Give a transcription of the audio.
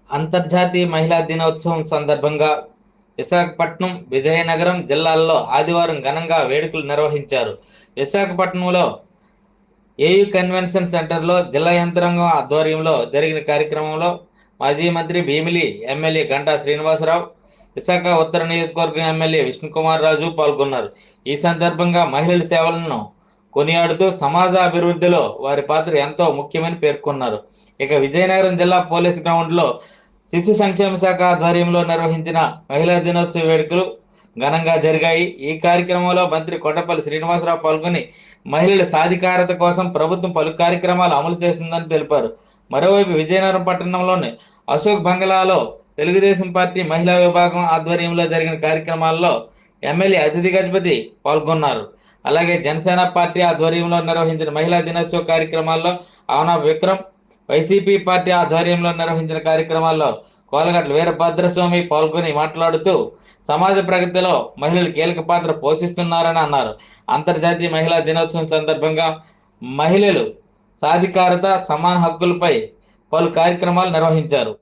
అంతర్జాతీయ మహిళా దినోత్సవం సందర్భంగా విశాఖపట్నం, విజయనగరం జిల్లాల్లో ఆదివారం ఘనంగా వేడుకలు నిర్వహించారు. విశాఖపట్నంలో ఏయూ కన్వెన్షన్ సెంటర్లో జిల్లా యంత్రాంగం ఆధ్వర్యంలో జరిగిన కార్యక్రమంలో మాజీ మంత్రి భీమిలి ఎమ్మెల్యే గంటా శ్రీనివాసరావు, విశాఖ ఉత్తర నియోజకవర్గం ఎమ్మెల్యే విష్ణుకుమార్ రాజు పాల్గొన్నారు. ఈ సందర్భంగా మహిళల సేవలను కొనియాడుతూ సమాజ అభివృద్ధిలో వారి పాత్ర ఎంతో ముఖ్యమని పేర్కొన్నారు. ఇక విజయనగరం జిల్లా పోలీస్ గ్రౌండ్లో శిశు సంక్షేమ శాఖ ఆధ్వర్యంలో నిర్వహించిన మహిళా దినోత్సవ వేడుకలు ఘనంగా జరిగాయి. ఈ కార్యక్రమంలో మంత్రి కొండపల్లి శ్రీనివాసరావు పాల్గొని మహిళల సాధికారత కోసం ప్రభుత్వం పలు కార్యక్రమాలు అమలు చేస్తుందని తెలిపారు. మరోవైపు విజయనగరం పట్టణంలోని అశోక్ బంగ్లాలో తెలుగుదేశం పార్టీ మహిళా విభాగం ఆధ్వర్యంలో జరిగిన కార్యక్రమాల్లో ఎమ్మెల్యే అతిథి గజపతి పాల్గొన్నారు. అలాగే జనసేన పార్టీ ఆధ్వర్యంలో నిర్వహించిన మహిళా దినోత్సవ కార్యక్రమాల్లో ఆవన విక్రమ్, వైసీపీ పార్టీ ఆధ్వర్యంలో నిర్వహించిన కార్యక్రమాల్లో కోలగట్ల వీరభద్రస్వామి పాల్గొని మాట్లాడుతూ సమాజ ప్రగతిలో మహిళలు కీలక పాత్ర పోషిస్తున్నారని అన్నారు. అంతర్జాతీయ మహిళా దినోత్సవం సందర్భంగా మహిళలు సాధికారత, సమాన హక్కులపై పలు కార్యక్రమాలు నిర్వహించారు.